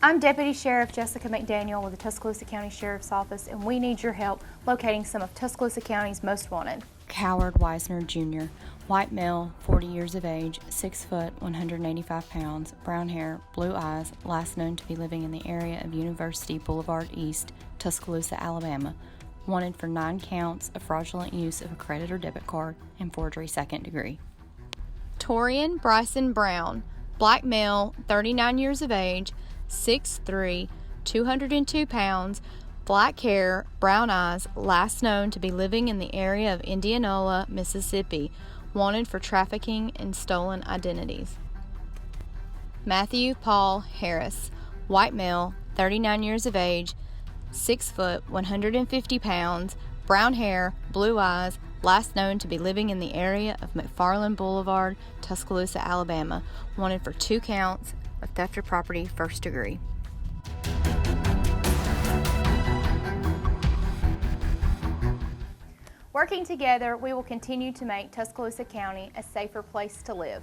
I'm Deputy Sheriff Jessica McDaniel with the Tuscaloosa County Sheriff's Office, and we need your help locating some of Tuscaloosa County's most wanted. Howard Wisener, Jr., white male, 40 years of age, 6 foot, 185 pounds, brown hair, blue eyes, last known to be living in the area of University Boulevard East, Tuscaloosa, Alabama, wanted for 9 counts of fraudulent use of a credit or debit card and forgery second degree. Torian Bryson Brown, black male, 39 years of age, 6'3", 202 pounds, black hair, brown eyes, last known to be living in the area of Indianola, Mississippi, wanted for trafficking in stolen identities. Matthew Paul Harris, white male, 39 years of age, 6 foot, 150 pounds, brown hair, blue eyes, last known to be living in the area of McFarland Boulevard, Tuscaloosa, Alabama, wanted for 2 counts of theft of property, first degree. Working together, we will continue to make Tuscaloosa County a safer place to live.